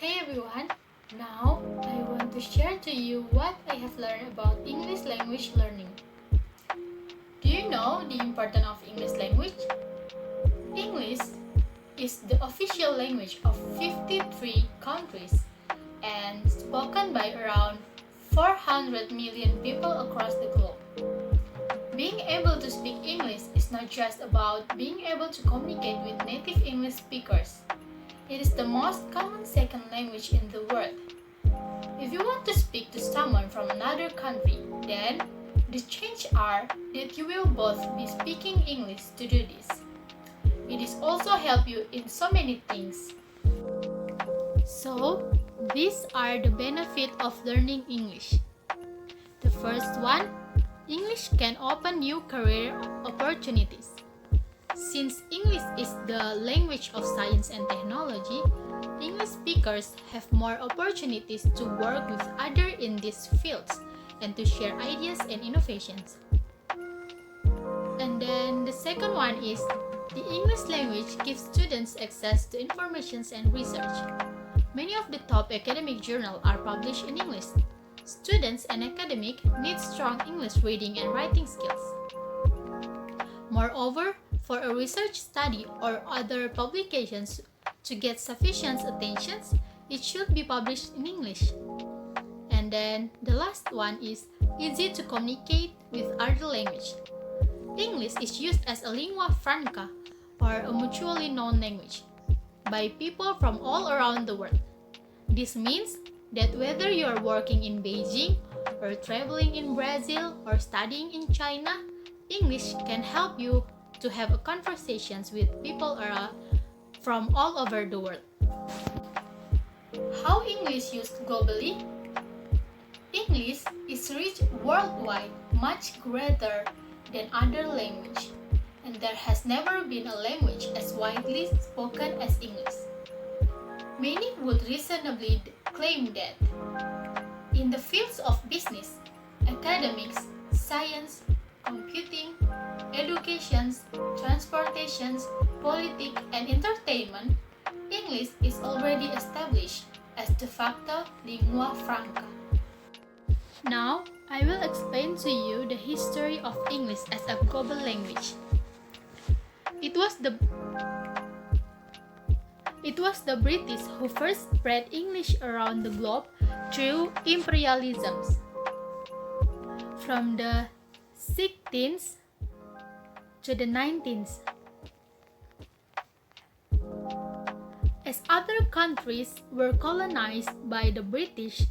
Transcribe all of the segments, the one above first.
Hey everyone, now I want to share to you what I have learned about English language learning. Do you know the importance of English language? English is the official language of 53 countries and spoken by around 400 million people across the globe. Being able to speak English is not just about being able to communicate with native English speakers. It is the most common second language in the world. If you want to speak to someone from another country, then the chances are that you will both be speaking English to do this. It is also help you in so many things. So, these are the benefits of learning English. The first one, English can open new career opportunities. Since English is the language of science and technology, English speakers have more opportunities to work with others in these fields and to share ideas and innovations. And then the second one is the English language gives students access to information and research. Many of the top academic journals are published in English. Students and academics need strong English reading and writing skills. Moreover, for a research study or other publications to get sufficient attention, it should be published in English. And then the last one is easy to communicate with other language. English is used as a lingua franca or a mutually known language by people from all around the world. This means that whether you are working in Beijing or traveling in Brazil or studying in China, English can help you to have conversations with people from all over the world. How English used globally? English is reached worldwide much greater than other language, and there has never been a language as widely spoken as English. Many would reasonably claim that in the fields of business, academics, science, computing, education, transportation, politics, and entertainment, English is already established as de facto lingua franca. Now, I will explain to you the history of English as a global language. It was the British who first spread English around the globe through imperialism. From the 16th to the 19th. As other countries were colonized by the British,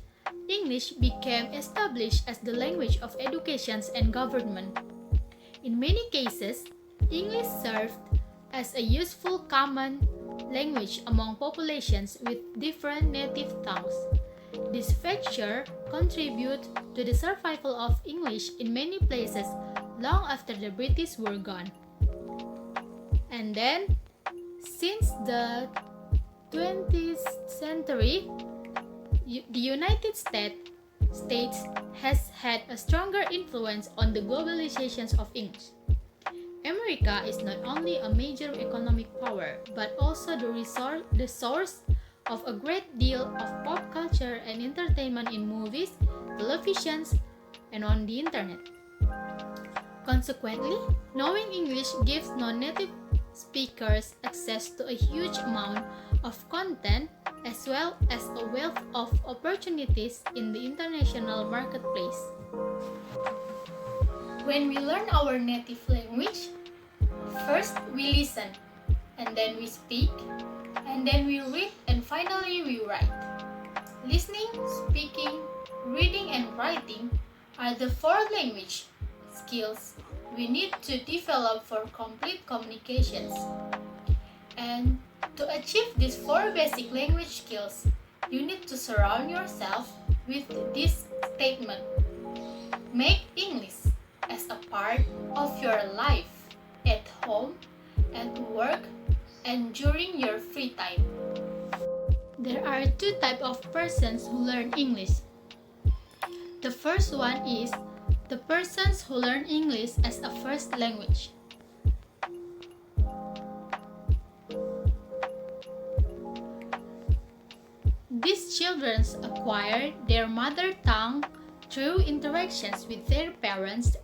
English became established as the language of education and government. In many cases, English served as a useful common language among populations with different native tongues. This feature contributed to the survival of English in many places long after the British were gone. And then, since the 20th century, the United States has had a stronger influence on the globalization of English. America is not only a major economic power, but also the source of a great deal of pop culture and entertainment in movies, televisions, and on the internet. Consequently, knowing English gives non-native speakers access to a huge amount of content as well as a wealth of opportunities in the international marketplace. When we learn our native language, first we listen, and then we speak, and then we read, and finally we write. Listening, speaking, reading, and writing are the four language skills we need to develop for complete communications. And to achieve these four basic language skills, you need to surround yourself with this statement. Make English as a part of your life at home, at work, and during your free time. There are two types of persons who learn English. The first one is the persons who learn English as a first language. These children acquire their mother tongue through interactions with their parents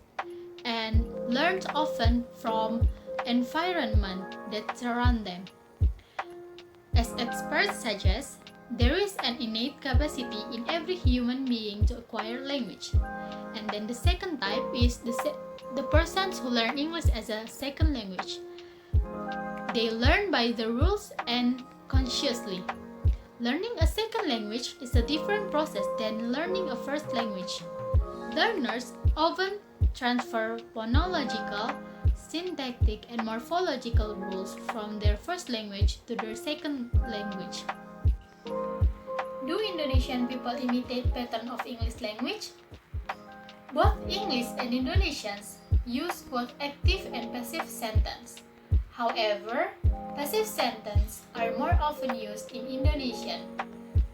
and learn often from environment that surround them. As experts suggest, there is an innate capacity in every human being to acquire language. And then the second type is the persons who learn English as a second language. They learn by the rules and consciously. Learning a second language is a different process than learning a first language. Learners often transfer phonological, syntactic, and morphological rules from their first language to their second language. Do Indonesian people imitate pattern of English language? Both English and Indonesians use both active and passive sentence. However, passive sentences are more often used in Indonesian,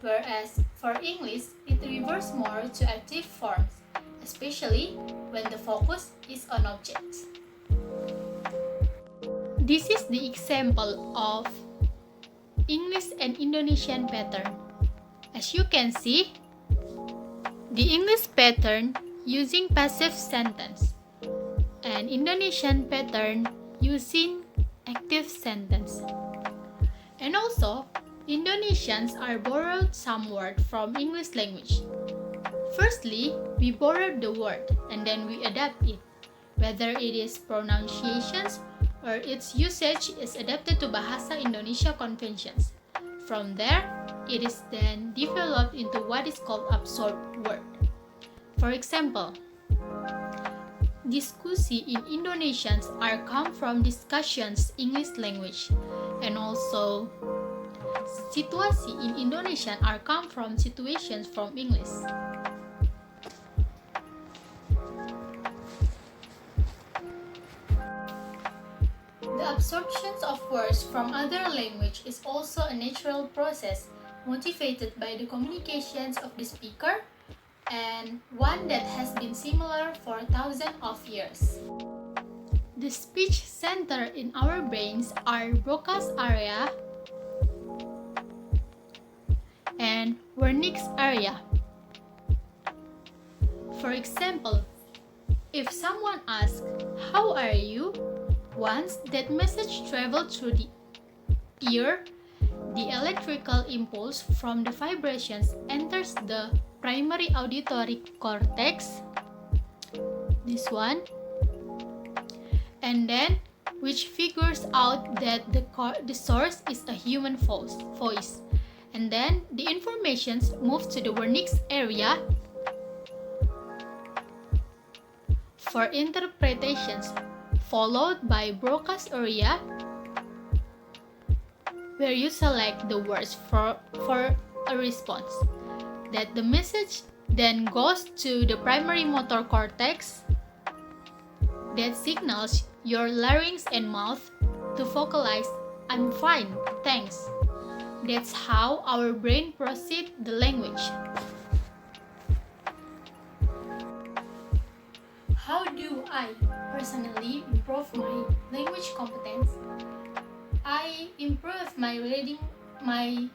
whereas for English, it reverts more to active forms, especially when the focus is on objects. This is the example of English and Indonesian pattern. As you can see, the English pattern using passive sentence and Indonesian pattern using active sentence. And also, Indonesians are borrowed some word from English language. Firstly, we borrowed the word and then we adapt it, whether it is pronunciations or its usage is adapted to Bahasa Indonesia conventions. From there, it is then developed into what is called absorbed word. For example, diskusi in Indonesians are come from discussions English language, and also situasi in Indonesian are come from situations from English. The absorption of words from other language is also a natural process motivated by the communications of the speaker and one that has been similar for thousands of years. The speech center in our brains are Broca's area and Wernicke's area. For example, if someone asks, "How are you?" once that message travels through the ear, the electrical impulse from the vibrations enters the primary auditory cortex, this one, and then which figures out that the source is a human voice, and then the information moves to the Wernicke's area for interpretations, followed by Broca's area, where you select the words for a response. That the message then goes to the primary motor cortex that signals your larynx and mouth to vocalize, "I'm fine, thanks." That's how our brain proceeds the language. How do I personally improve my language competence? I improve my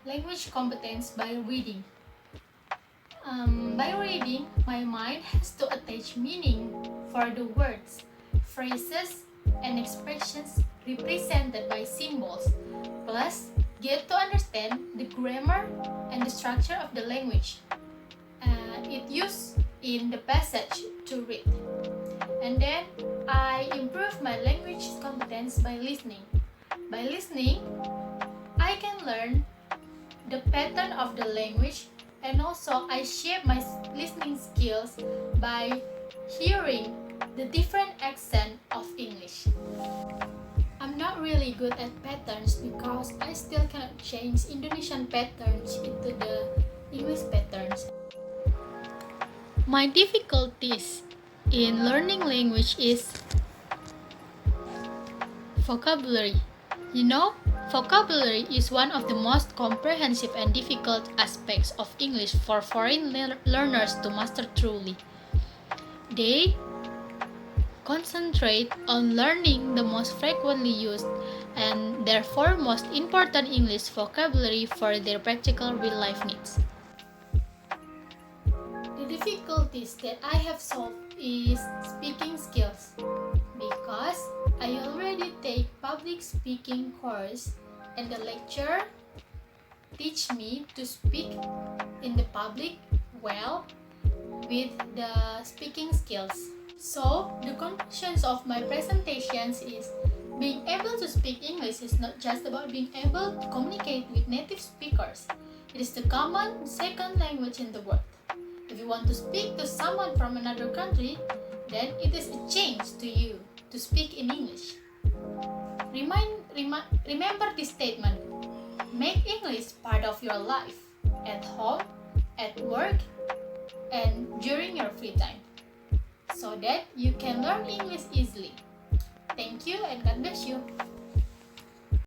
language competence by reading. By reading, my mind has to attach meaning for the words, phrases, and expressions represented by symbols, plus get to understand the grammar and the structure of the language it used in the passage to read. And then I improve my language competence by listening. By listening, I can learn the pattern of the language, and also I shape my listening skills by hearing the different accent of English. I'm not really good at patterns because I still cannot change Indonesian patterns into the English patterns. My difficulties in learning language is vocabulary. You know, vocabulary is one of the most comprehensive and difficult aspects of English for foreign learners to master truly. They concentrate on learning the most frequently used and therefore most important English vocabulary for their practical real-life needs. The difficulties that I have solved is speaking skills because I already take public speaking course and the lecturer teach me to speak in the public well with the speaking skills. So, the conclusions of my presentations is being able to speak English is not just about being able to communicate with native speakers. It is the common second language in the world. If you want to speak to someone from another country, then it is a change to you to speak in English. Remember this statement. Make English part of your life, at home, at work, and during your free time, so that you can learn English easily. Thank you and God bless you.